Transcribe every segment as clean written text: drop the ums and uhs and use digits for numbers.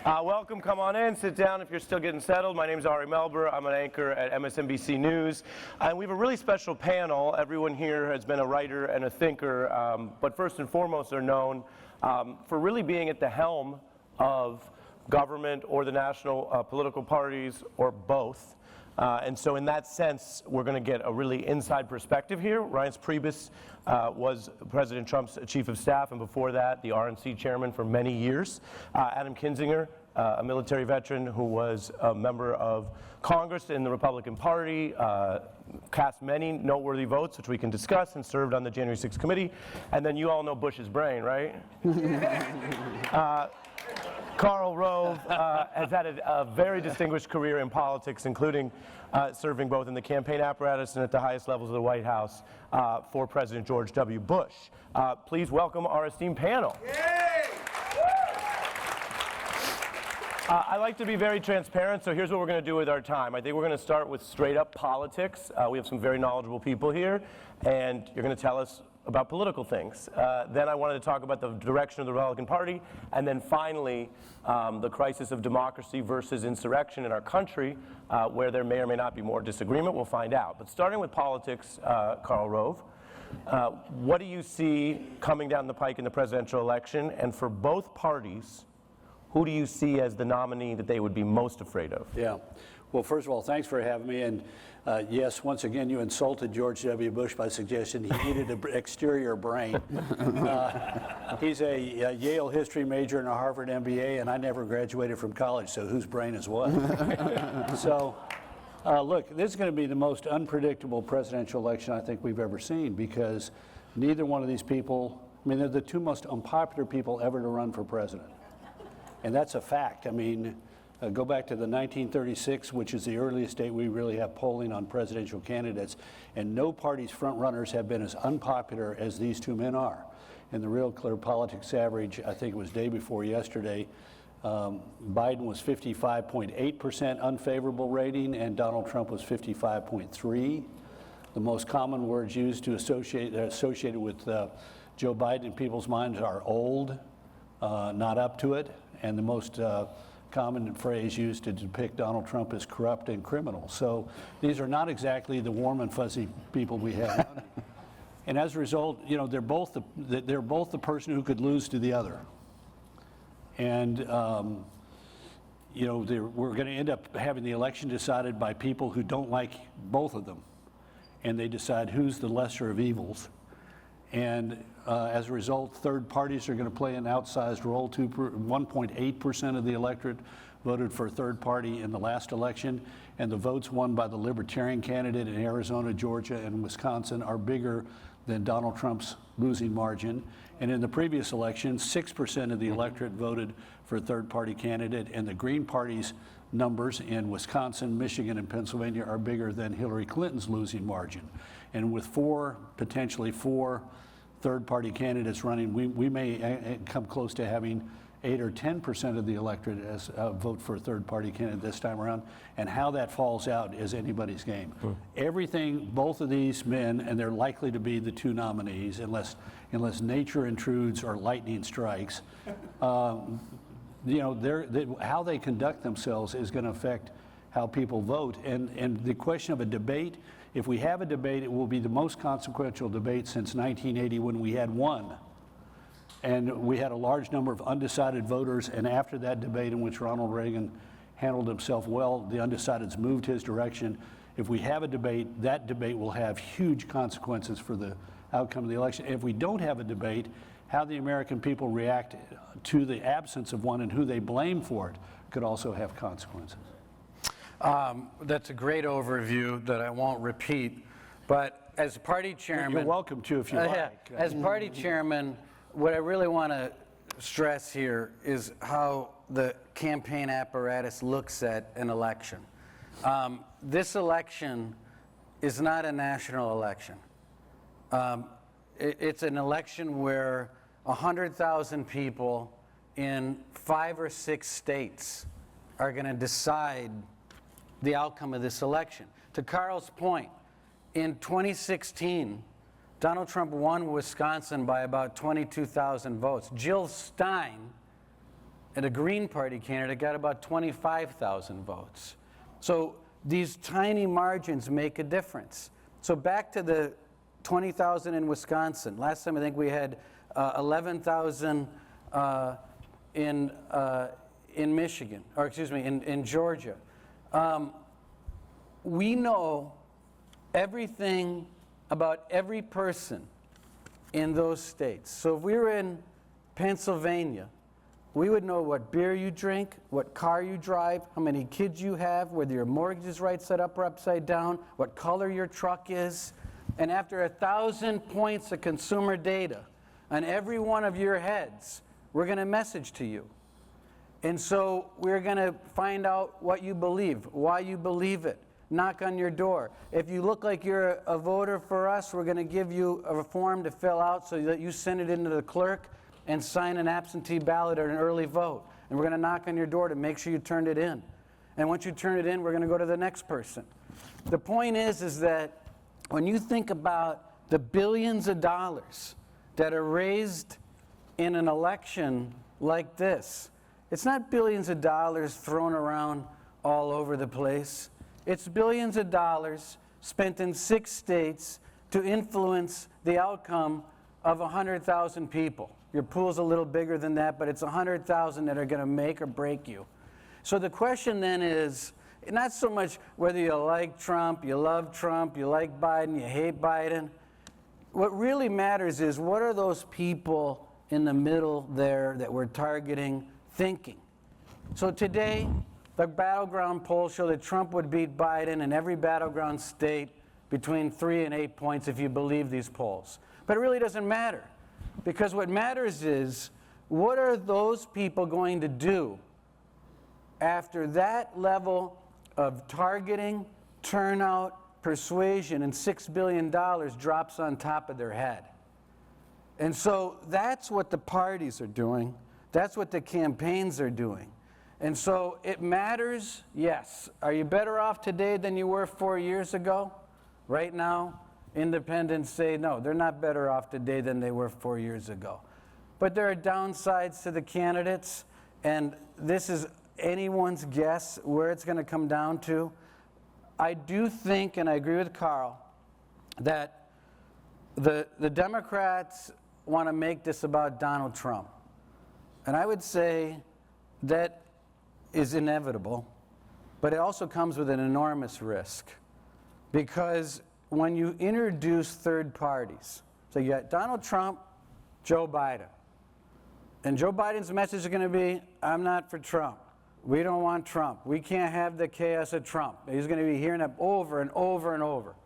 Welcome, come on in, sit down if you're still getting settled. My name is Ari Melber, I'm an anchor at MSNBC News. And we have a really special panel. Everyone here has been a writer and a thinker, but first and foremost they're known for really being at the helm of government or the national political parties or both. And so in that sense, we're going to get a really inside perspective here. Reince Priebus was President Trump's chief of staff, and before that, the RNC chairman for many years. Adam Kinzinger, a military veteran who was a member of Congress in the Republican Party, cast many noteworthy votes, which we can discuss, and served on the January 6th committee. And then you all know Bush's brain, right? Karl, Rove has had a very distinguished career in politics, including serving both in the campaign apparatus and at the highest levels of the White House for President George W. Bush. Please welcome our esteemed panel. I like to be very transparent, so here's what we're going to do with our time. I think we're going to start with straight-up politics. We have some very knowledgeable people here, and you're going to tell us about political things. Then I wanted to talk about the direction of the Republican Party, and then finally the crisis of democracy versus insurrection in our country, where there may or may not be more disagreement. We'll find out. But starting with politics, Karl Rove, what do you see coming down the pike in the presidential election? And for both parties, who do you see as the nominee that they would be most afraid of? Yeah. Well, first of all, thanks for having me. And yes, once again, you insulted George W. Bush by suggesting he needed an exterior brain. He's a Yale history major and a Harvard MBA, and I never graduated from college, so whose brain is what? So, look, this is going to be the most unpredictable presidential election I think we've ever seen, because neither one of these people, I mean, they're the two most unpopular people ever to run for president. And that's a fact. I mean, go back to the 1936, which is the earliest date we really have polling on presidential candidates, and no party's frontrunners have been as unpopular as these two men are. And the Real Clear Politics average, I think it was day before yesterday, Biden was 55.8% unfavorable rating, and Donald Trump was 55.3%. The most common words used to associated with Joe Biden in people's minds are old, not up to it, and the most common phrase used to depict Donald Trump as corrupt and criminal. So these are not exactly the warm and fuzzy people we have. And as a result, you know, they're both the person who could lose to the other. And you know, we're going to end up having the election decided by people who don't like both of them, and they decide who's the lesser of evils. And as a result, third parties are going to play an outsized role. 1.8% of the electorate voted for a third party in the last election, and the votes won by the Libertarian candidate in Arizona, Georgia, and Wisconsin are bigger than Donald Trump's losing margin. And in the previous election, 6% of the electorate voted for a third party candidate, and the Green Party's numbers in Wisconsin, Michigan, and Pennsylvania are bigger than Hillary Clinton's losing margin. And with potentially four third-party candidates running, we may come close to having 8 or 10% of the electorate as vote for a third-party candidate this time around. And how that falls out is anybody's game. Everything, both of these men, and they're likely to be the two nominees, unless nature intrudes or lightning strikes. You know, how they conduct themselves is going to affect how people vote. And the question of a debate, if we have a debate, it will be the most consequential debate since 1980, when we had one. And we had a large number of undecided voters, and after that debate, in which Ronald Reagan handled himself well, the undecideds moved his direction. If we have a debate, that debate will have huge consequences for the outcome of the election. If we don't have a debate, how the American people react to the absence of one and who they blame for it could also have consequences. That's a great overview that I won't repeat, but as party chairman... You're welcome to if you like. As party chairman, what I really want to stress here is how the campaign apparatus looks at an election. This election is not a national election. It's an election where 100,000 people in 5 or 6 states are going to decide the outcome of this election. To Karl's point, in 2016, Donald Trump won Wisconsin by about 22,000 votes. Jill Stein and a Green Party candidate got about 25,000 votes. So these tiny margins make a difference. So back to the 20,000 in Wisconsin. Last time I think we had 11,000 in Michigan, or excuse me, in Georgia. We know everything about every person in those states. So if we were in Pennsylvania, we would know what beer you drink, what car you drive, how many kids you have, whether your mortgage is right side up or upside down, what color your truck is. And after 1,000 points of consumer data on every one of your heads, we're going to message to you. And so we're going to find out what you believe, why you believe it, knock on your door. If you look like you're a voter for us, we're going to give you a form to fill out so that you send it into the clerk and sign an absentee ballot or an early vote. And we're going to knock on your door to make sure you turned it in. And once you turn it in, we're going to go to the next person. The point is that when you think about the billions of dollars that are raised in an election like this, it's not billions of dollars thrown around all over the place. It's billions of dollars spent in 6 states to influence the outcome of 100,000 people. Your pool's a little bigger than that, but it's 100,000 that are going to make or break you. So the question then is not so much whether you like Trump, you love Trump, you like Biden, you hate Biden. What really matters is what are those people in the middle there that we're targeting thinking? So today, the battleground polls show that Trump would beat Biden in every battleground state between 3 and 8 points if you believe these polls. But it really doesn't matter, because what matters is what are those people going to do after that level of targeting, turnout, persuasion, and $6 billion drops on top of their head. And so that's what the parties are doing. That's what the campaigns are doing. And so it matters, yes. Are you better off today than you were 4 years ago? Right now, independents say no, they're not better off today than they were 4 years ago. But there are downsides to the candidates, and this is anyone's guess where it's going to come down to. I do think, and I agree with Karl, that the Democrats want to make this about Donald Trump. And I would say that is inevitable, but it also comes with an enormous risk. Because when you introduce third parties, so you got Donald Trump, Joe Biden, and Joe Biden's message is going to be, I'm not for Trump. We don't want Trump. We can't have the chaos of Trump. He's going to be hearing that over and over and over.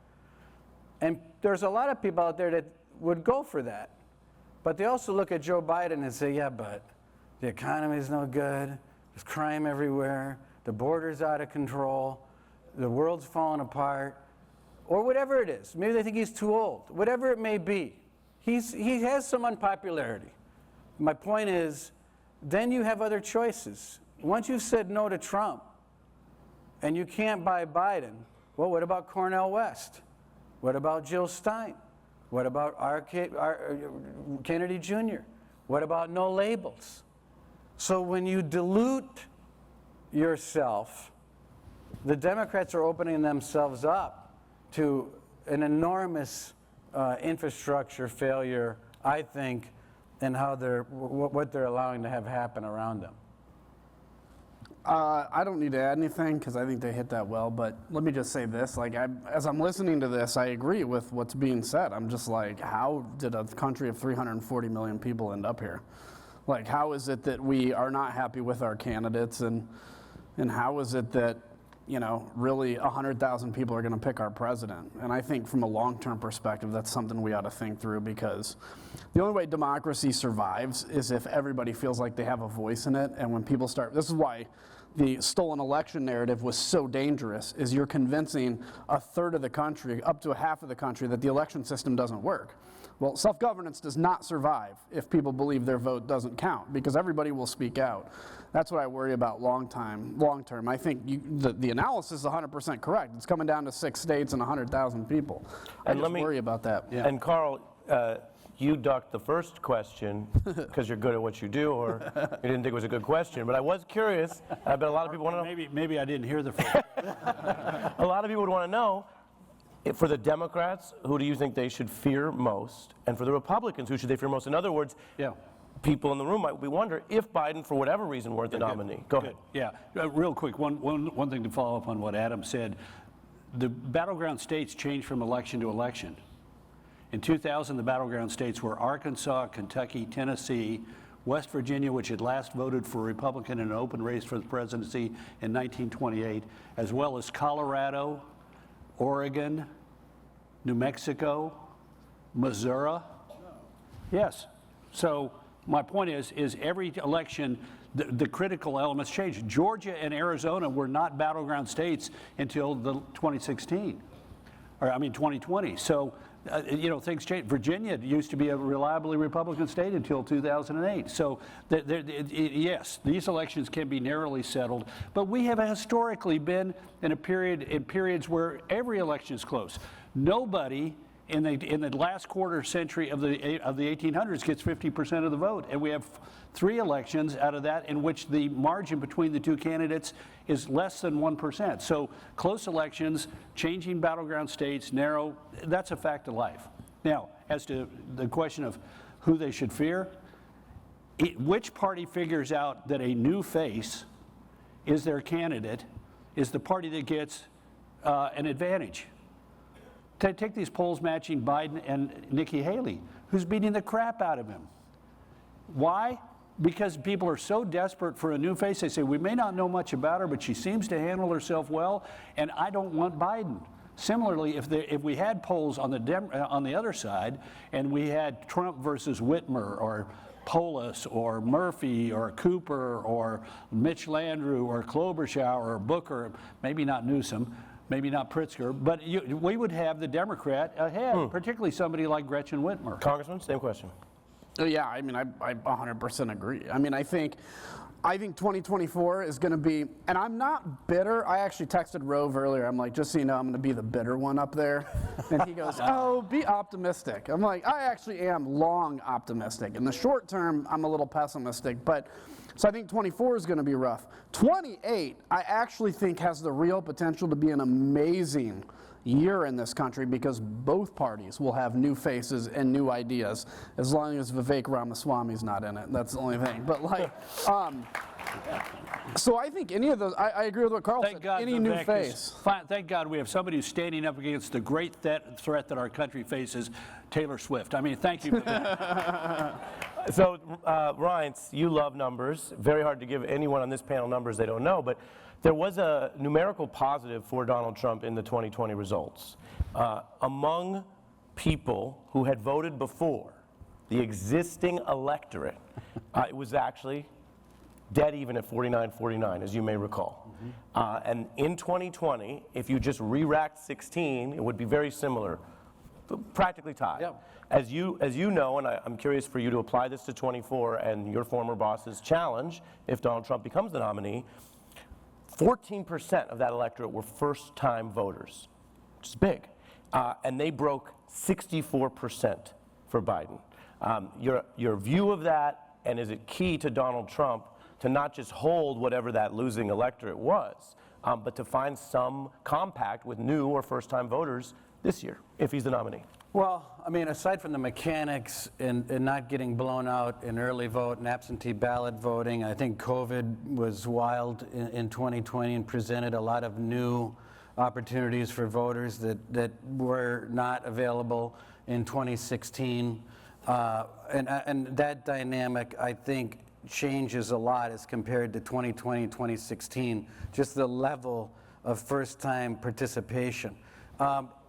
And there's a lot of people out there that would go for that. But they also look at Joe Biden and say, yeah, but the economy is no good. There's crime everywhere. The border's out of control. The world's falling apart. Or whatever it is. Maybe they think he's too old. Whatever it may be. He has some unpopularity. My point is, then you have other choices. Once you've said no to Trump and you can't buy Biden, well, what about Cornel West? What about Jill Stein? What about Kennedy Jr.? What about no labels? So when you dilute yourself, the Democrats are opening themselves up to an enormous infrastructure failure, I think, in how what they're allowing to have happen around them. I don't need to add anything because I think they hit that well, but let me just say this. Like, as I'm listening to this, I agree with what's being said. I'm just like, how did a country of 340 million people end up here? Like, how is it that we are not happy with our candidates, and how is it that, you know, really 100,000 people are going to pick our president? And I think from a long-term perspective, that's something we ought to think through, because the only way democracy survives is if everybody feels like they have a voice in it. And when people start, this is why the stolen election narrative was so dangerous, is you're convincing a third of the country, up to a half of the country, that the election system doesn't work. Well, self-governance does not survive if people believe their vote doesn't count, because everybody will speak out. That's what I worry about long term. I think the analysis is 100% correct. It's coming down to 6 states and 100,000 people. I just worry about that. Yeah. And Karl, you ducked the first question because you're good at what you do, or you didn't think it was a good question. But I was curious. I bet a lot of people want to know. Maybe I didn't hear the first. A lot of people would want to know, for the Democrats, who do you think they should fear most? And for the Republicans, who should they fear most? In other words, Yeah. people in the room might wonder if Biden, for whatever reason, weren't the nominee. Go ahead. Yeah, real quick, one thing to follow up on what Adam said. The battleground states changed from election to election. In 2000, the battleground states were Arkansas, Kentucky, Tennessee, West Virginia, which had last voted for a Republican in an open race for the presidency in 1928, as well as Colorado, Oregon, New Mexico, Missouri. Yes. So my point is every election, the critical elements changed. Georgia and Arizona were not battleground states until 2016, or I mean 2020. So, things changed. Virginia used to be a reliably Republican state until 2008. So, yes, these elections can be narrowly settled, but we have historically been in periods where every election is close. Nobody in the last quarter century of the 1800s gets 50% of the vote, and we have 3 elections out of that in which the margin between the 2 candidates is less than 1%. So close elections, changing battleground states, narrow, that's a fact of life. Now, as to the question of who they should fear, which party figures out that a new face is their candidate is the party that gets an advantage. Take these polls matching Biden and Nikki Haley, who's beating the crap out of him. Why? Because people are so desperate for a new face. They say, we may not know much about her, but she seems to handle herself well, and I don't want Biden. Similarly, if we had polls on the other side, and we had Trump versus Whitmer, or Polis, or Murphy, or Cooper, or Mitch Landrieu, or Klobuchar, or Booker, maybe not Newsom, maybe not Pritzker, but we would have the Democrat ahead, particularly somebody like Gretchen Whitmer. Congressman, same question. Yeah, I mean, I 100% agree. I mean, I think 2024 is going to be, and I'm not bitter. I actually texted Rove earlier. I'm like, just so you know, I'm going to be the bitter one up there. And he goes, oh, be optimistic. I'm like, I actually am long optimistic. In the short term, I'm a little pessimistic. But so I think 24 is going to be rough. 28, I actually think has the real potential to be an amazing year in this country because both parties will have new faces and new ideas, as long as Vivek Ramaswamy's not in it. That's the only thing. But like, so I think any of those, I agree with what Karl said, any new face. Thank God we have somebody who's standing up against the great threat that our country faces, Taylor Swift. I mean, thank you for that. So, Reince, you love numbers. Very hard to give anyone on this panel numbers they don't know, but there was a numerical positive for Donald Trump in the 2020 results. Among people who had voted before, the existing electorate, it was actually dead even at 49-49, as you may recall. And in 2020, if you just re-racked 16, it would be very similar, practically tied. Yep. As you know, and I'm curious for you to apply this to 24 and your former boss's challenge, if Donald Trump becomes the nominee, 14% of that electorate were first-time voters, which is big. And they broke 64% for Biden. Your view of that, and is it key to Donald Trump to not just hold whatever that losing electorate was, but to find some compact with new or first-time voters this year, if he's the nominee? Well, I mean, aside from the mechanics and not getting blown out in early vote and absentee ballot voting, I think COVID was wild in 2020 and presented a lot of new opportunities for voters that were not available in 2016. And that dynamic, I think, changes a lot as compared to 2020 and 2016, just the level of first-time participation.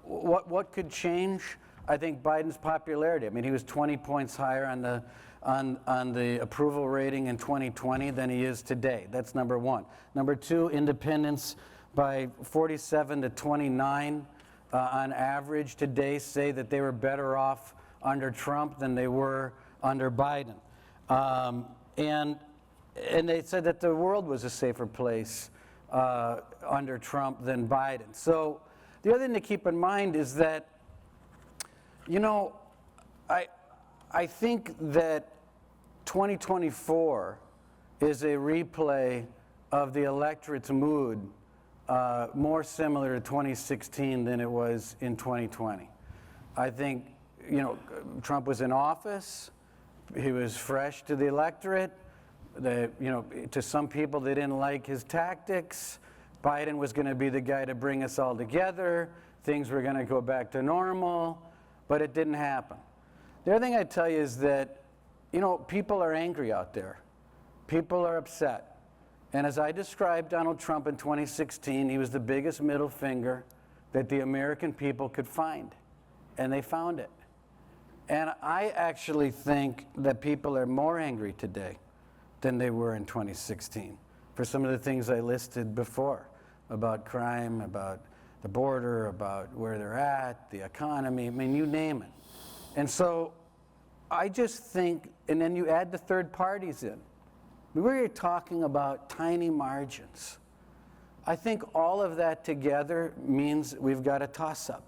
What could change? I think Biden's popularity. I mean, he was 20 points higher on the approval rating in 2020 than he is today. That's number one. Number two, independents by 47 to 29 on average today say that they were better off under Trump than they were under Biden. And they said that the world was a safer place under Trump than Biden. So the other thing to keep in mind is that, you know, I think that 2024 is a replay of the electorate's mood more similar to 2016 than it was in 2020. I think, Trump was in office. He was fresh to the electorate. To some people, they didn't like his tactics. Biden was going to be the guy to bring us all together. Things were going to go back to normal, but it didn't happen. The other thing I'd tell you is that, people are angry out there. People are upset. And as I described Donald Trump in 2016, he was the biggest middle finger that the American people could find. And they found it. And I actually think that people are more angry today than they were in 2016 for some of the things I listed before about crime, about the border, about where they're at, the economy, you name it. And so I just think, and then you add the third parties in. We're talking about tiny margins. I think all of that together means we've got a toss-up.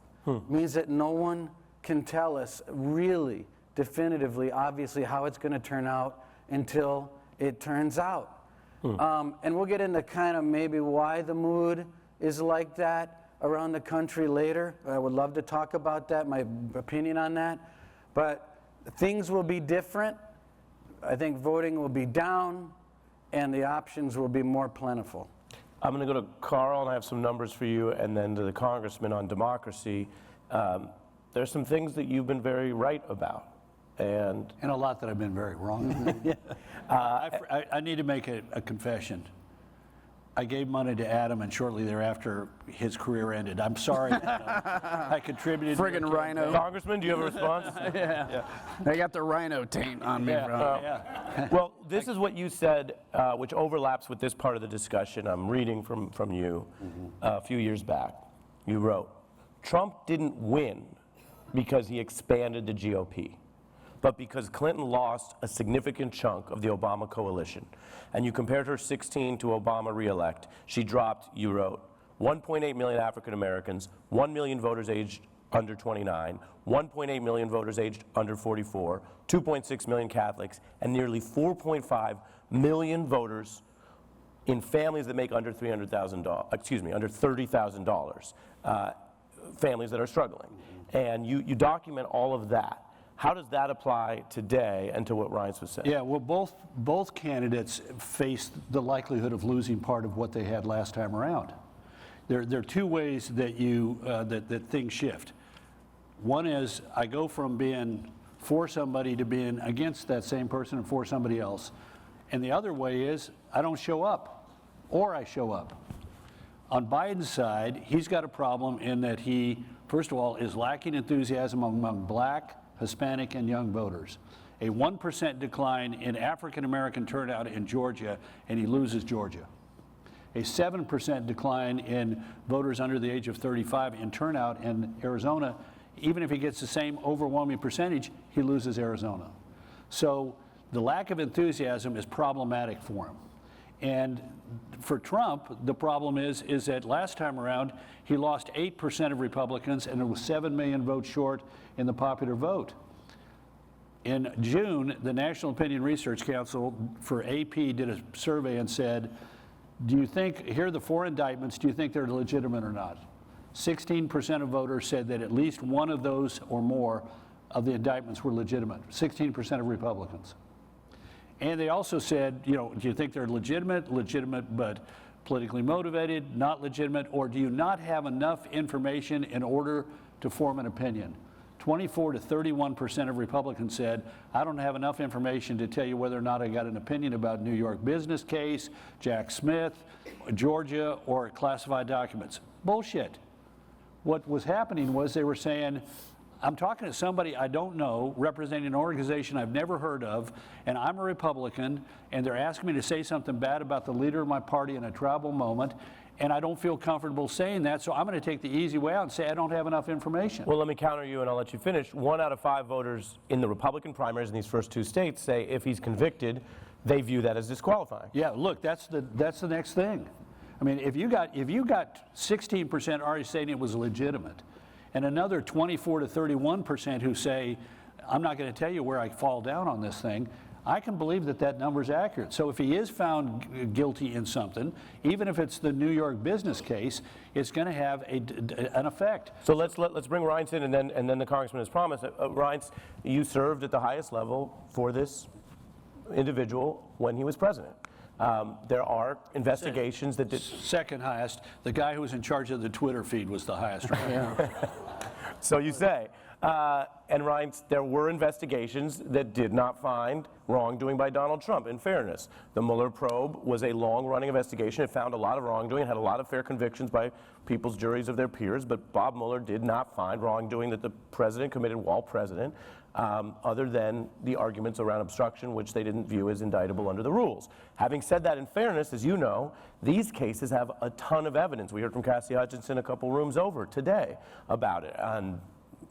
Means that no one can tell us really definitively, obviously, how it's going to turn out until it turns out. And we'll get into kind of maybe why the mood is like that around the country later. I would love to talk about that, my opinion on that. But things will be different. I think voting will be down, and the options will be more plentiful. I'm going to go to Karl, and I have some numbers for you, and then to the congressman on democracy. There's some things that you've been very right about. And a lot that I've been very wrong. I need to make a confession. I gave money to Adam, and shortly thereafter, his career ended. I'm sorry. I contributed. Friggin' Rhino. Congressman, do you have a response? Yeah. They got the Rhino taint on me, bro. Well, this is what you said, which overlaps with this part of the discussion. I'm reading from you a few years back. You wrote, Trump didn't win because he expanded the GOP, but because Clinton lost a significant chunk of the Obama coalition. And you compared her 16 to Obama re-elect. She dropped, you wrote, 1.8 million African Americans, 1 million voters aged under 29, 1.8 million voters aged under 44, 2.6 million Catholics, and nearly 4.5 million voters in families that make under $300,000, under $30,000, families that are struggling. And you document all of that. How does that apply today and to what Reince was saying? Yeah, well, both candidates face the likelihood of losing part of what they had last time around. There are two ways that that things shift. One is I go from being for somebody to being against that same person and for somebody else. And the other way is I don't show up, or I show up. On Biden's side, he's got a problem in that he, first of all, is lacking enthusiasm among black, Hispanic, and young voters. A 1% decline in African American turnout in Georgia, and he loses Georgia. A 7% decline in voters under the age of 35 in turnout in Arizona. Even if he gets the same overwhelming percentage, he loses Arizona. So the lack of enthusiasm is problematic for him. And for Trump, the problem is that last time around, he lost 8% of Republicans, and it was 7 million votes short in the popular vote. In June, the National Opinion Research Council for AP did a survey and said, do you think, here are the 4 indictments, do you think they're legitimate or not? 16% of voters said that at least one of those or more of the indictments were legitimate, 16% of Republicans. And they also said, do you think they're legitimate but politically motivated, not legitimate, or do you not have enough information in order to form an opinion? 24 to 31% of Republicans said, I don't have enough information to tell you whether or not I got an opinion about New York business case, Jack Smith, Georgia, or classified documents. Bullshit. What was happening was they were saying, I'm talking to somebody I don't know, representing an organization I've never heard of, and I'm a Republican, and they're asking me to say something bad about the leader of my party in a tribal moment, and I don't feel comfortable saying that, so I'm going to take the easy way out and say I don't have enough information. Well, let me counter you, and I'll let you finish. 1 out of 5 voters in the Republican primaries in these first 2 states say if he's convicted, they view that as disqualifying. Yeah, look, that's the next thing. I mean, if you got 16% already saying it was legitimate, and another 24 to 31% who say I'm not going to tell you where I fall down on this thing. I can believe that that number is accurate. So if he is found guilty in something, even if it's the New York business case, it's going to have an effect. So let's bring Reince in, and then the congressman has promised. Reince, you served at the highest level for this individual when he was president. There are investigations that did. Second highest. The guy who was in charge of the Twitter feed was the highest. Right? So you say. And Reince, there were investigations that did not find wrongdoing by Donald Trump, in fairness. The Mueller probe was a long-running investigation. It found a lot of wrongdoing, had a lot of fair convictions by people's juries of their peers, but Bob Mueller did not find wrongdoing that the president committed while president, other than the arguments around obstruction, which they didn't view as indictable under the rules. Having said that, in fairness, as you know, these cases have a ton of evidence. We heard from Cassie Hutchinson a couple rooms over today about it. And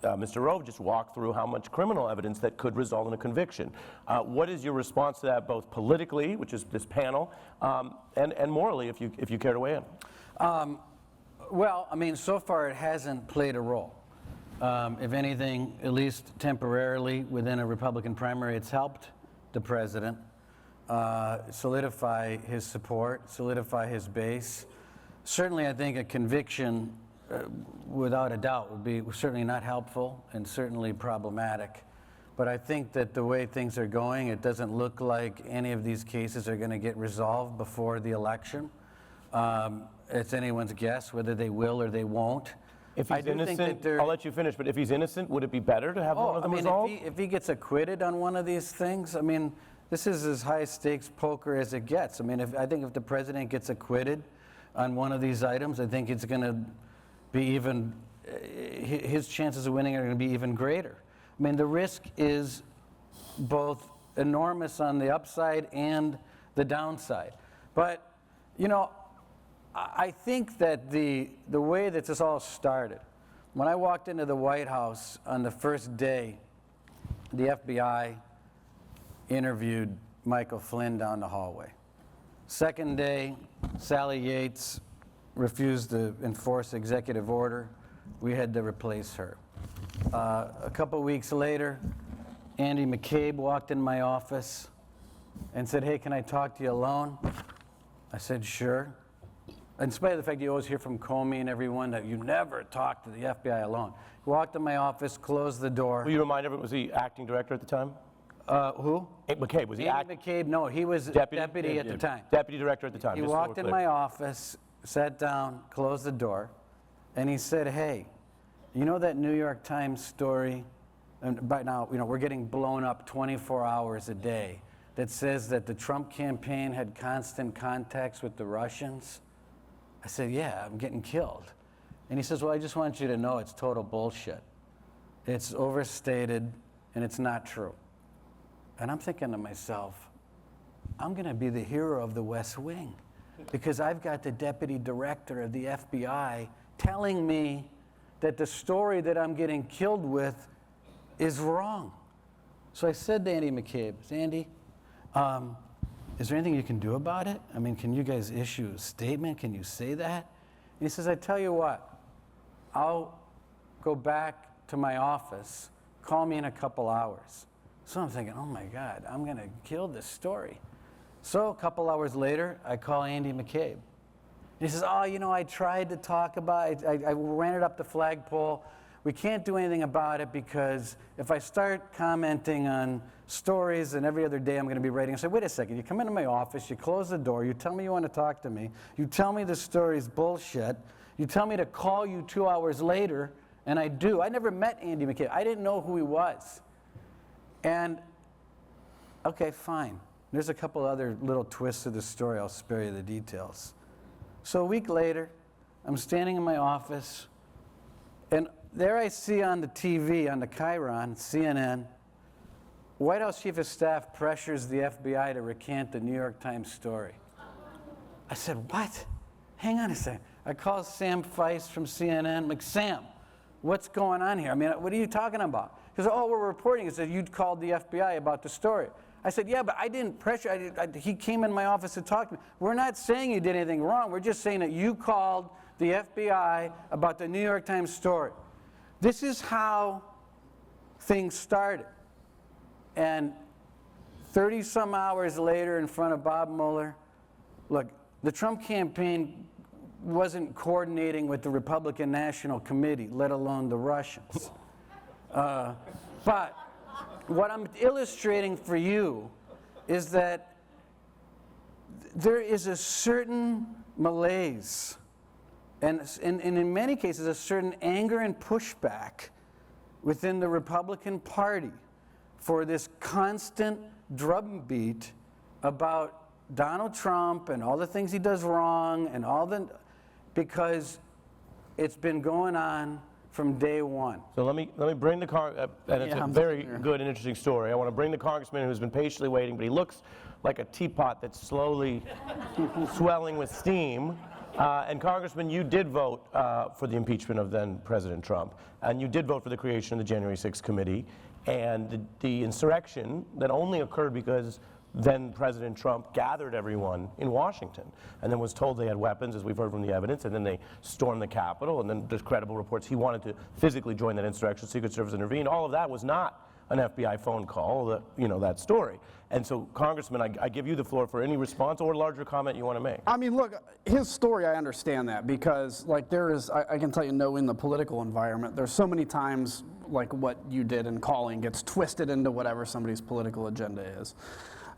Mr. Rove just walked through how much criminal evidence that could result in a conviction. What is your response to that, both politically, which is this panel, and morally, if you care to weigh in? Well, I mean, so far it hasn't played a role. If anything, at least temporarily within a Republican primary, it's helped the president solidify his support, solidify his base. Certainly, I think a conviction without a doubt would be certainly not helpful and certainly problematic. But I think that the way things are going, it doesn't look like any of these cases are going to get resolved before the election. It's anyone's guess whether they will or they won't. If he's innocent, I'll let you finish, but if he's innocent, would it be better to have one of them resolved? If he gets acquitted on one of these things, I mean, this is as high stakes poker as it gets. I mean, I think if the president gets acquitted on one of these items, I think it's going to be even, his chances of winning are going to be even greater. I mean, the risk is both enormous on the upside and the downside. But, you know, I think that the way that this all started, when I walked into the White House on the first day, the FBI interviewed Michael Flynn down the hallway. Second day, Sally Yates refused to enforce executive order. We had to replace her. A couple weeks later, Andy McCabe walked in my office and said, "Hey, can I talk to you alone?" I said, "Sure." In spite of the fact you always hear from Comey and everyone that you never talk to the FBI alone. He walked in my office, closed the door. Will you remind everyone, was he acting director at the time? Who? McCabe, was he Andy McCabe, no, he was deputy at the time. Deputy director at the time. He walked in my office, sat down, closed the door, and he said, "Hey, you know that New York Times story?" And by now, you know, we're getting blown up 24 hours a day that says that the Trump campaign had constant contacts with the Russians. I said, "Yeah, I'm getting killed." And he says, "Well, I just want you to know it's total bullshit. It's overstated and it's not true." And I'm thinking to myself, I'm going to be the hero of the West Wing because I've got the deputy director of the FBI telling me that the story that I'm getting killed with is wrong. So I said to Andy McCabe, "Andy, is there anything you can do about it? I mean, can you guys issue a statement? Can you say that?" And he says, "I tell you what, I'll go back to my office. Call me in a couple hours." So I'm thinking, oh my God, I'm going to kill this story. So a couple hours later, I call Andy McCabe. He says, "Oh, you know, I tried to talk about it. I ran it up the flagpole. We can't do anything about it because if I start commenting on stories and every other day I'm going to be writing." I said, "Wait a second, you come into my office, you close the door, you tell me you want to talk to me, you tell me the story's bullshit, you tell me to call you 2 hours later, and I do." I never met Andy McCabe. I didn't know who he was. And, okay, fine. There's a couple other little twists to the story. I'll spare you the details. So a week later, I'm standing in my office, and there I see on the TV, on the Chiron, CNN, White House Chief of Staff pressures the FBI to recant the New York Times story. I said, "What? Hang on a second." I called Sam Feist from CNN. I'm like, "Sam, what's going on here? I mean, what are you talking about?" He said, "Oh, we're reporting." He said, "You'd called the FBI about the story." I said, "Yeah, but I didn't pressure. He came in my office to talk to me. We're not saying you did anything wrong. We're just saying that you called the FBI about the New York Times story." This is how things started. And 30 some hours later in front of Bob Mueller, look, the Trump campaign wasn't coordinating with the Republican National Committee, let alone the Russians. But what I'm illustrating for you is that there is a certain malaise and in many cases a certain anger and pushback within the Republican Party for this constant drumbeat about Donald Trump and all the things he does wrong and because it's been going on from day one. So let me bring the and it's a very good and interesting story. I want to bring the congressman who's been patiently waiting, but he looks like a teapot that's slowly swelling with steam. And Congressman, you did vote for the impeachment of then President Trump, and you did vote for the creation of the January 6th committee, and the insurrection that only occurred because then President Trump gathered everyone in Washington and then was told they had weapons, as we've heard from the evidence, and then they stormed the Capitol, and then there's credible reports he wanted to physically join that insurrection. Secret Service intervened. All of that was not an FBI phone call, that story. And so, Congressman, I give you the floor for any response or larger comment you want to make. I mean, look, his story, I understand that because, like, I can tell you, knowing the political environment, there's so many times, like, what you did in calling gets twisted into whatever somebody's political agenda is.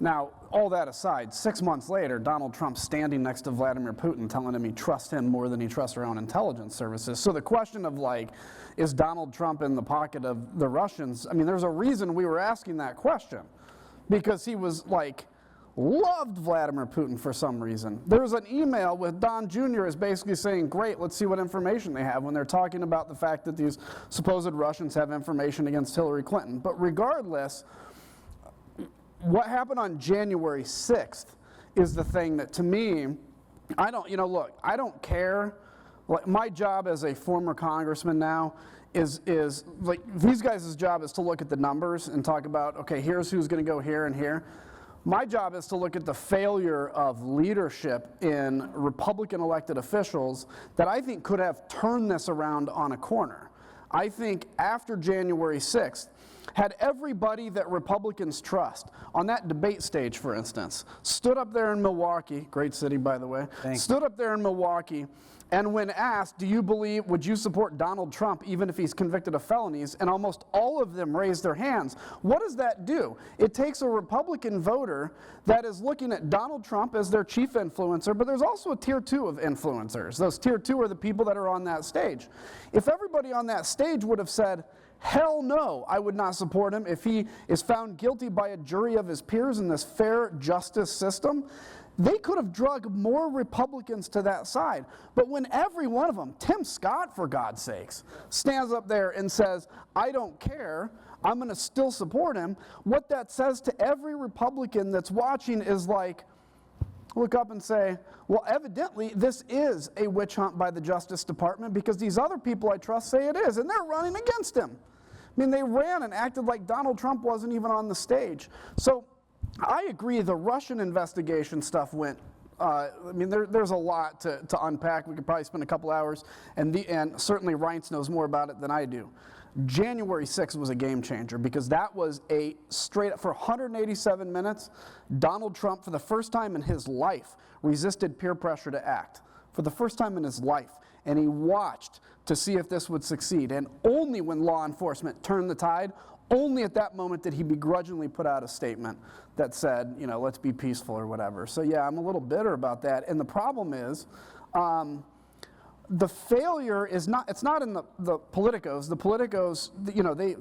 Now, all that aside, 6 months later, Donald Trump's standing next to Vladimir Putin telling him he trusts him more than he trusts our own intelligence services. So the question of, like, is Donald Trump in the pocket of the Russians? I mean, there's a reason we were asking that question. Because he was, like, loved Vladimir Putin for some reason. There was an email with Don Jr. is basically saying, great, let's see what information they have when they're talking about the fact that these supposed Russians have information against Hillary Clinton. But regardless, what happened on January 6th is the thing that, to me, I don't care. Like, my job as a former congressman now is like, these guys' job is to look at the numbers and talk about, okay, here's who's going to go here and here. My job is to look at the failure of leadership in Republican elected officials that I think could have turned this around on a corner. I think after January 6th, had everybody that Republicans trust on that debate stage, for instance, stood up there in Milwaukee, great city, by the way, stood up there in Milwaukee, and when asked, would you support Donald Trump even if he's convicted of felonies, and almost all of them raised their hands, what does that do? It takes a Republican voter that is looking at Donald Trump as their chief influencer, but there's also a tier 2 of influencers. Those tier 2 are the people that are on that stage. If everybody on that stage would have said, hell no, I would not support him if he is found guilty by a jury of his peers in this fair justice system, they could have drug more Republicans to that side. But when every one of them, Tim Scott for God's sakes, stands up there and says, I don't care, I'm going to still support him, what that says to every Republican that's watching is like, look up and say, well, evidently this is a witch hunt by the Justice Department because these other people I trust say it is, and they're running against him. I mean, they ran and acted like Donald Trump wasn't even on the stage. So I agree the Russian investigation stuff went, there's a lot to unpack. We could probably spend a couple hours, and certainly Reince knows more about it than I do. January 6th was a game changer because that was a straight up, for 187 minutes, Donald Trump, for the first time in his life, resisted peer pressure to act. For the first time in his life. And he watched to see if this would succeed. And only when law enforcement turned the tide, only at that moment did he begrudgingly put out a statement that said, let's be peaceful or whatever. So yeah, I'm a little bitter about that. And the problem is, the failure is not, it's not in the politicos. The politicos,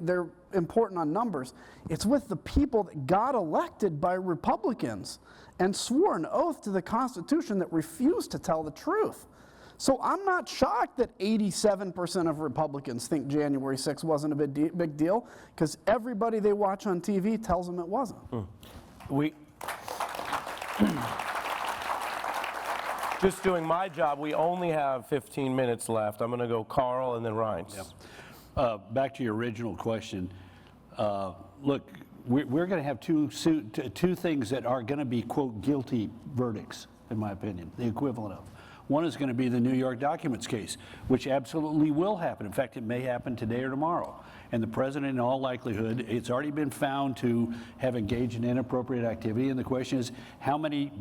they're important on numbers. It's with the people that got elected by Republicans and swore an oath to the Constitution that refused to tell the truth. So I'm not shocked that 87% of Republicans think January 6th wasn't a big deal, because everybody they watch on TV tells them it wasn't. Just doing my job, we only have 15 minutes left. I'm going to go Karl and then Reince. Yeah. Back to your original question. Look, we're going to have two things that are going to be, quote, guilty verdicts, in my opinion, the equivalent of. One is going to be the New York documents case, which absolutely will happen. In fact, it may happen today or tomorrow. and the president, in all likelihood, it's already been found to have engaged in inappropriate activity. And the question is, how many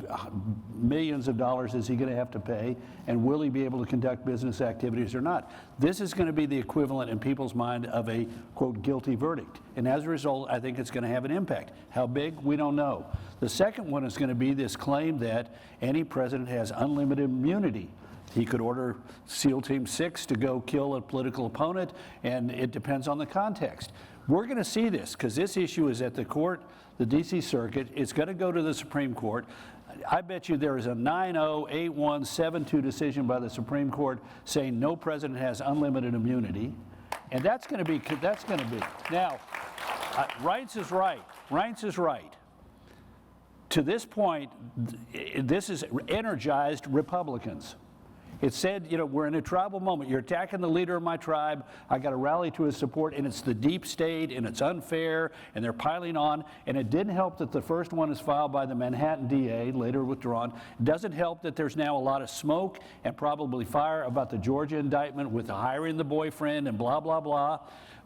millions of dollars is he going to have to pay, and will he be able to conduct business activities or not? This is going to be the equivalent in people's mind of a, quote, guilty verdict. And as a result, I think it's going to have an impact. How big? We don't know. The second one is going to be this claim that any president has unlimited immunity. He could order SEAL Team 6 to go kill a political opponent, and it depends on the context. We're going to see this because this issue is at the court, the D.C. Circuit. It's going to go to the Supreme Court. I bet you there is a 9-0, 8-1, 7-2 decision by the Supreme Court saying no president has unlimited immunity. And that's going to be. Now, Reince is right. Reince is right. To this point, this has energized Republicans. It said, you know, we're in a tribal moment. You're attacking the leader of my tribe. I got to rally to his support, and it's the deep state, and it's unfair, and they're piling on. And it didn't help that the first one is filed by the Manhattan DA, later withdrawn. It doesn't help that there's now a lot of smoke and probably fire about the Georgia indictment with the hiring the boyfriend and blah, blah, blah.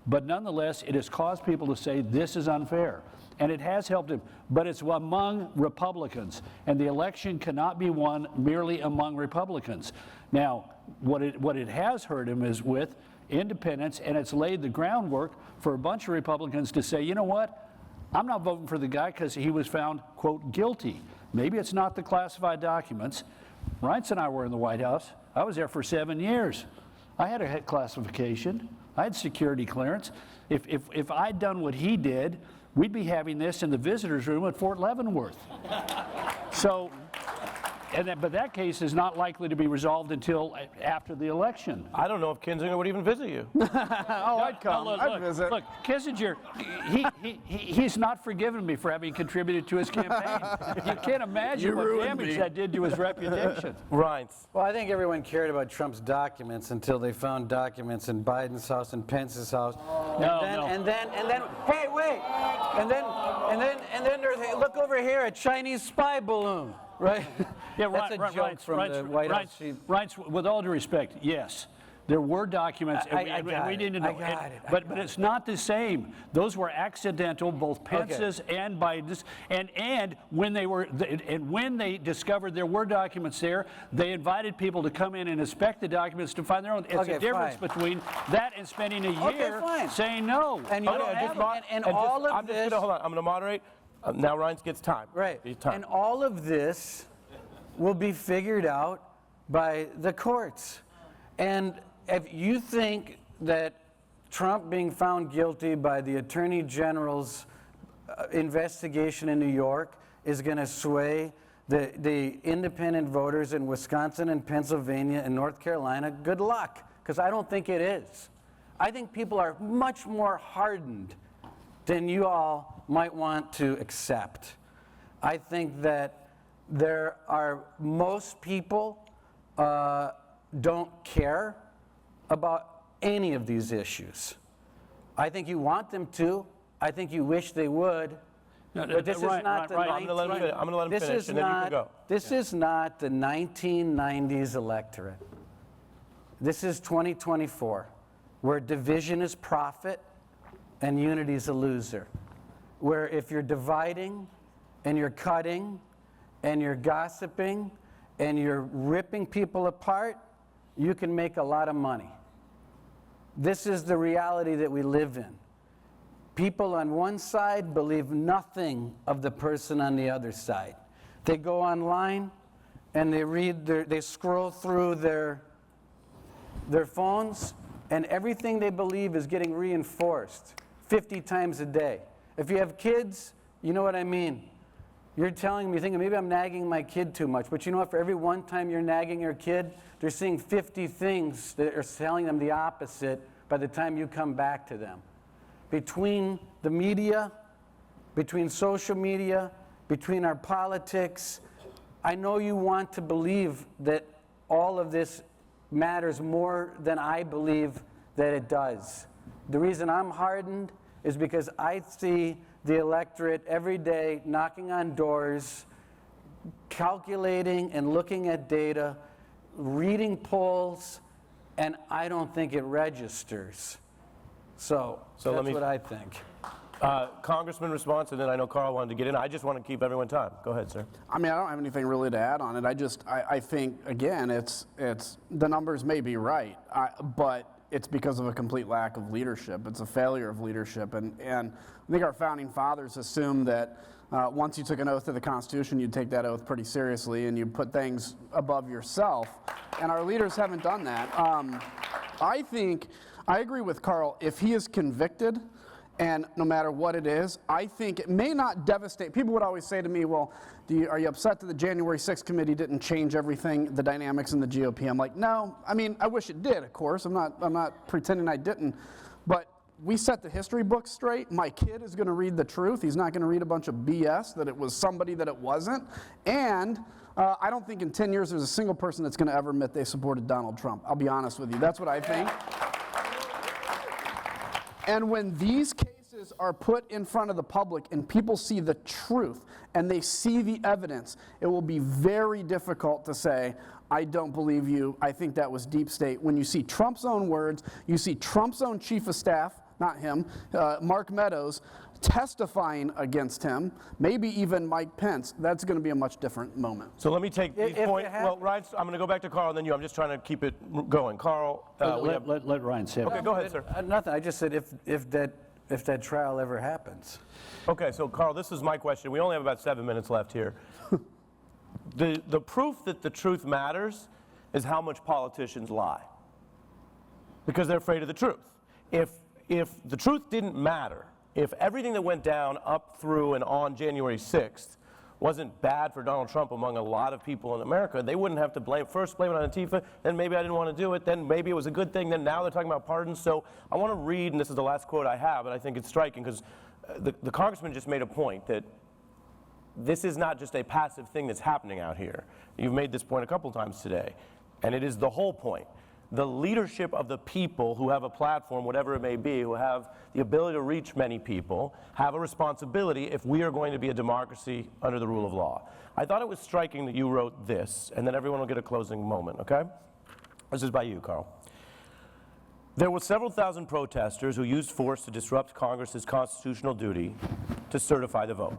But nonetheless, it has caused people to say this is unfair. And it has helped him, but it's among Republicans, and the election cannot be won merely among Republicans. Now, what it has hurt him is with independents, and it's laid the groundwork for a bunch of Republicans to say, you know what, I'm not voting for the guy because he was found, quote, guilty. Maybe it's not the classified documents. Reince and I were in the White House. I was there for 7 years. I had a classification. I had security clearance. If I'd done what he did, we'd be having this in the visitors' room at Fort Leavenworth. So, but that case is not likely to be resolved until after the election. I don't know if Kinzinger would even visit you. Oh, I'd come. No, I'd visit. Look, Kinzinger, he's not forgiven me for having contributed to his campaign. You can't imagine what damage that did to his reputation. Reince. Well, I think everyone cared about Trump's documents until they found documents in Biden's house and Pence's house. And then, hey, wait. And then there's, hey, look over here, a Chinese spy balloon, right? Yeah, That's a joke from the White House. Reince, with all due respect, yes. There were documents, I got we it. didn't know. I got it. But it's not the same. Those were accidental, both Pence's and Biden's. And when they discovered there were documents there, they invited people to come in and inspect the documents to find their own. It's a difference between that and spending a year saying no. And you don't have, all of this. Hold on. I'm going to moderate. Now Reince gets time. Right. Time. And all of this will be figured out by the courts. And if you think that Trump being found guilty by the Attorney General's investigation in New York is going to sway the independent voters in Wisconsin and Pennsylvania and North Carolina, good luck, because I don't think it is. I think people are much more hardened than you all might want to accept. I think that most people don't care about any of these issues. I think you want them to. I think you wish they would. But this is not the I'm going to let him finish, and then you can go. This is not the 1990s electorate. This is 2024, where division is profit and unity is a loser. Where if you're dividing and you're cutting and you're gossiping and you're ripping people apart, you can make a lot of money. This is the reality that we live in. People on one side believe nothing of the person on the other side. They go online and they scroll through their phones, and everything they believe is getting reinforced 50 times a day. If you have kids, you know what I mean. You're telling me, thinking, maybe I'm nagging my kid too much. But you know what? For every one time you're nagging your kid, they're seeing 50 things that are telling them the opposite by the time you come back to them. Between the media, between social media, between our politics, I know you want to believe that all of this matters more than I believe that it does. The reason I'm hardened is because I see the electorate every day knocking on doors, calculating and looking at data, reading polls, and I don't think it registers. So So let that's me- what I think. Congressman response, and then I know Karl wanted to get in. I just want to keep everyone time. Go ahead, sir. I mean, I don't have anything really to add on it. I think, again, it's the numbers may be right, but it's because of a complete lack of leadership. It's a failure of leadership. And I think our founding fathers assumed that once you took an oath to the Constitution, you'd take that oath pretty seriously and you put things above yourself. And our leaders haven't done that. I agree with Karl. If he is convicted, and no matter what it is, I think it may not devastate. People would always say to me, well, are you upset that the January 6th committee didn't change everything, the dynamics in the GOP? I'm like, no. I mean, I wish it did, of course. I'm not pretending I didn't. But we set the history books straight. My kid is going to read the truth. He's not going to read a bunch of BS that it was somebody that it wasn't. And I don't think in 10 years there's a single person that's going to ever admit they supported Donald Trump. I'll be honest with you. That's what I think. And when these cases are put in front of the public and people see the truth and they see the evidence, it will be very difficult to say, I don't believe you, I think that was deep state. When you see Trump's own words, you see Trump's own chief of staff, not him, Mark Meadows, testifying against him, maybe even Mike Pence, that's going to be a much different moment. So let me take these If points. you have- Well, Reince, I'm going to go back to Karl and then you. I'm just trying to keep it going. Karl, we have, Let Reince have okay, it. go ahead, sir. Nothing. I just said if that trial ever happens. Okay, so Karl, this is my question. We only have about 7 minutes left here. The proof that the truth matters is how much politicians lie, because they're afraid of the truth. If the truth didn't matter, if everything that went down up through and on January 6th wasn't bad for Donald Trump among a lot of people in America, they wouldn't have to first blame it on Antifa, then maybe I didn't want to do it, then maybe it was a good thing, then now they're talking about pardons. So I want to read, and this is the last quote I have, and I think it's striking because the congressman just made a point that this is not just a passive thing that's happening out here. You've made this point a couple times today, and it is the whole point. The leadership of the people who have a platform, whatever it may be, who have the ability to reach many people, have a responsibility if we are going to be a democracy under the rule of law. I thought it was striking that you wrote this, and then everyone will get a closing moment, okay? This is by you, Karl. There were several thousand protesters who used force to disrupt Congress's constitutional duty to certify the vote.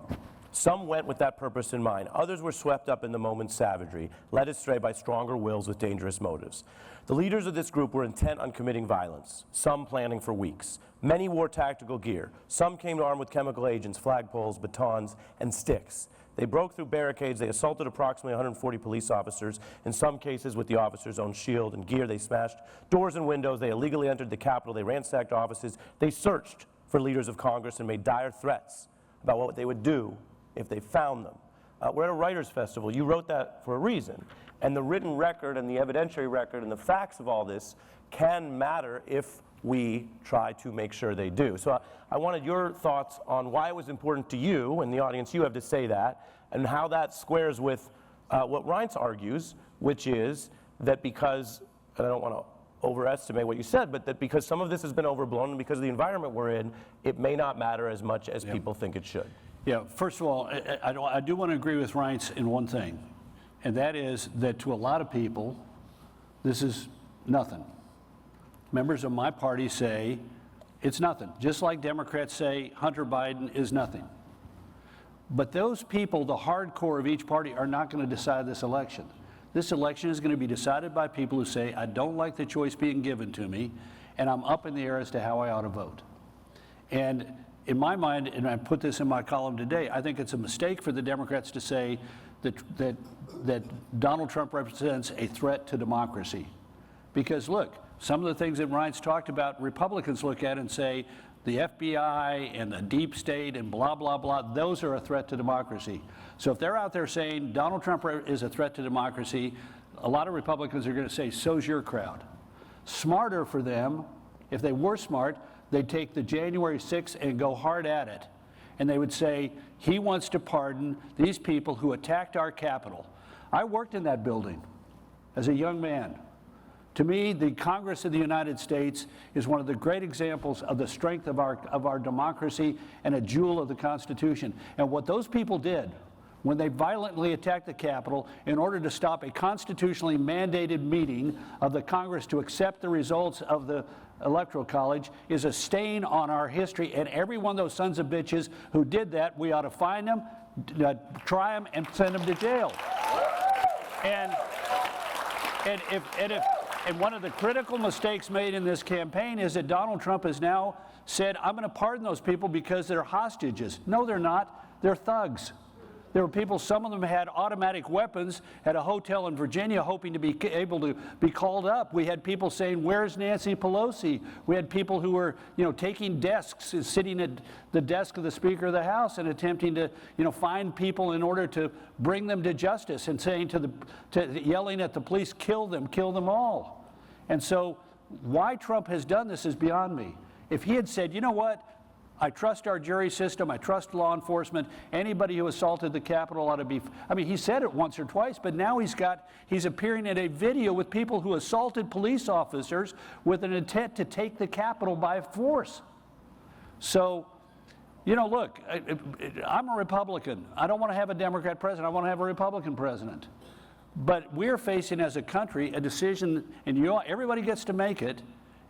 Some went with that purpose in mind. Others were swept up in the moment's savagery, led astray by stronger wills with dangerous motives. The leaders of this group were intent on committing violence, some planning for weeks. Many wore tactical gear. Some came armed with chemical agents, flagpoles, batons, and sticks. They broke through barricades. They assaulted approximately 140 police officers, in some cases with the officers' own shield and gear. They smashed doors and windows. They illegally entered the Capitol. They ransacked offices. They searched for leaders of Congress and made dire threats about what they would do if they found them. We're at a writers' festival. You wrote that for a reason. And the written record and the evidentiary record and the facts of all this can matter if we try to make sure they do. So I wanted your thoughts on why it was important to you, and the audience, you have to say that, and how that squares with what Reince argues, which is that because, and I don't want to overestimate what you said, but that because some of this has been overblown and because of the environment we're in, it may not matter as much as people think it should. Yeah, first of all, I do want to agree with Reince in one thing, and that is that to a lot of people, this is nothing. Members of my party say it's nothing, just like Democrats say Hunter Biden is nothing. But those people, the hardcore of each party, are not going to decide this election. This election is going to be decided by people who say, I don't like the choice being given to me, and I'm up in the air as to how I ought to vote. And in my mind, and I put this in my column today, I think it's a mistake for the Democrats to say that Donald Trump represents a threat to democracy. Because look, some of the things that Reince talked about, Republicans look at and say, the FBI and the deep state and blah, blah, blah, those are a threat to democracy. So if they're out there saying Donald Trump is a threat to democracy, a lot of Republicans are going to say, so's your crowd. Smarter for them, if they were smart, they'd take the January 6th and go hard at it. And they would say, he wants to pardon these people who attacked our Capitol. I worked in that building as a young man. To me, the Congress of the United States is one of the great examples of the strength of our democracy and a jewel of the Constitution. And what those people did when they violently attacked the Capitol in order to stop a constitutionally mandated meeting of the Congress to accept the results of the Electoral College is a stain on our history, and every one of those sons of bitches who did that, we ought to find them, try them, and send them to jail. And one of the critical mistakes made in this campaign is that Donald Trump has now said, I'm going to pardon those people because they're hostages. No, they're not. They're thugs. There were people, some of them had automatic weapons at a hotel in Virginia hoping to be able to be called up. We had people saying, where's Nancy Pelosi? We had people who were, taking desks, sitting at the desk of the Speaker of the House and attempting to, find people in order to bring them to justice and saying yelling at the police, kill them all. And so why Trump has done this is beyond me. If he had said, you know what? I trust our jury system. I trust law enforcement. Anybody who assaulted the Capitol ought to be. I mean, he said it once or twice, but now he's appearing in a video with people who assaulted police officers with an intent to take the Capitol by force. So, look, I'm a Republican. I don't want to have a Democrat president. I want to have a Republican president. But we're facing as a country a decision, and everybody gets to make it,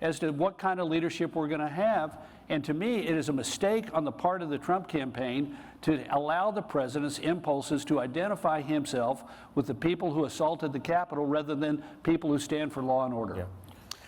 as to what kind of leadership we're going to have. And to me, it is a mistake on the part of the Trump campaign to allow the president's impulses to identify himself with the people who assaulted the Capitol rather than people who stand for law and order. Yeah.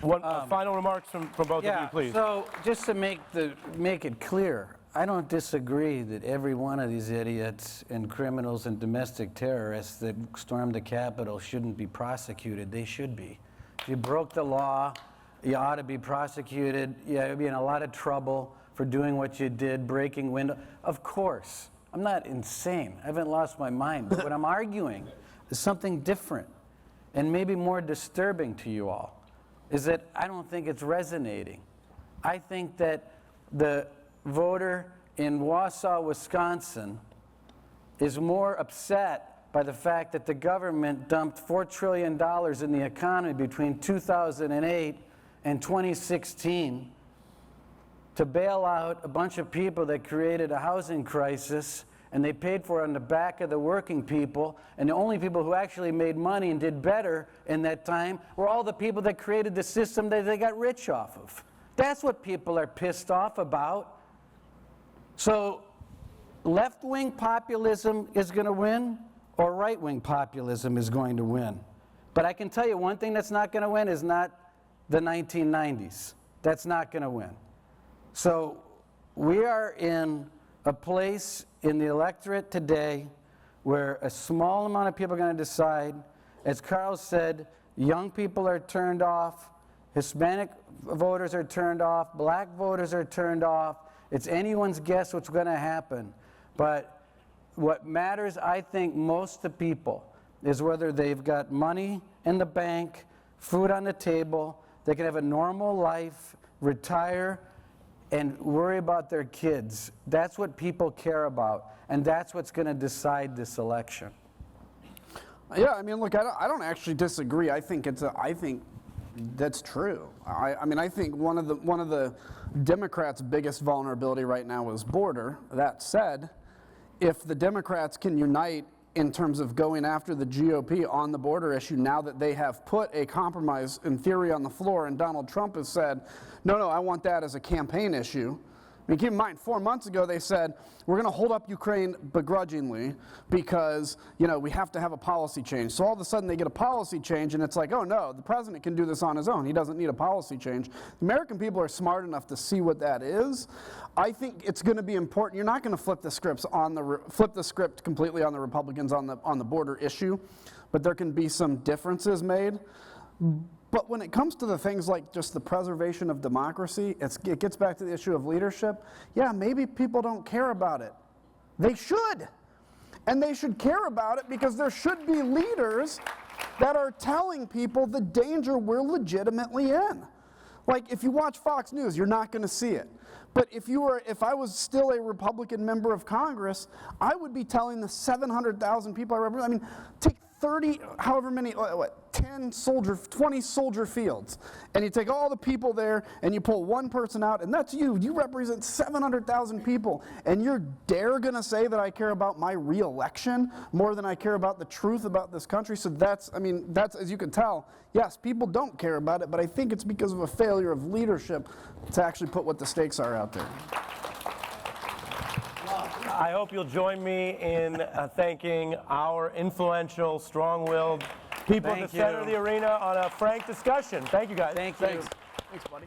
One final remarks from both of you, please. So just to make it clear, I don't disagree that every one of these idiots and criminals and domestic terrorists that stormed the Capitol shouldn't be prosecuted. They should be. If you broke the law, you ought to be prosecuted. You'd be in a lot of trouble for doing what you did, breaking windows. Of course. I'm not insane. I haven't lost my mind. But what I'm arguing is something different and maybe more disturbing to you all, is that I don't think it's resonating. I think that the voter in Wausau, Wisconsin is more upset by the fact that the government dumped $4 trillion in the economy between 2008 and 2016 to bail out a bunch of people that created a housing crisis, and they paid for it on the back of the working people, and the only people who actually made money and did better in that time were all the people that created the system that they got rich off of. That's what people are pissed off about. So left-wing populism is going to win, or right-wing populism is going to win. But I can tell you one thing that's not going to win is not the 1990s. That's not going to win. So we are in a place in the electorate today where a small amount of people are going to decide. As Karl said, young people are turned off, Hispanic voters are turned off, black voters are turned off. It's anyone's guess what's going to happen. But what matters, I think, most to people is whether they've got money in the bank, food on the table, they can have a normal life, retire, and worry about their kids. That's what people care about, and that's what's going to decide this election. Yeah, I mean, look, I don't actually disagree. I think that's true. I mean, I think one of the Democrats' biggest vulnerability right now is border. That said, if the Democrats can unite in terms of going after the GOP on the border issue, now that they have put a compromise in theory on the floor, and Donald Trump has said, no, I want that as a campaign issue. I mean, keep in mind, 4 months ago they said, we're going to hold up Ukraine begrudgingly because, we have to have a policy change. So all of a sudden they get a policy change, and it's like, oh no, the president can do this on his own. He doesn't need a policy change. The American people are smart enough to see what that is. I think it's going to be important. You're not going to flip the script completely on the Republicans on the border issue, but there can be some differences made. But when it comes to the things like just the preservation of democracy, it gets back to the issue of leadership. Yeah, maybe people don't care about it. They should. And they should care about it because there should be leaders that are telling people the danger we're legitimately in. Like, if you watch Fox News, you're not going to see it. But if I was still a Republican member of Congress, I would be telling the 700,000 people I represent, take 30, however many, 10 soldier, 20 soldier fields, and you take all the people there and you pull one person out, and that's you. You represent 700,000 people, and you're gonna say that I care about my re-election more than I care about the truth about this country. So that's, I mean, that's, as you can tell, yes, people don't care about it, but I think it's because of a failure of leadership to actually put what the stakes are out there. I hope you'll join me in thanking our influential, strong-willed people in the Thank center you. of the arena on a frank discussion. Thank you, guys. Thank you. Thanks, buddy.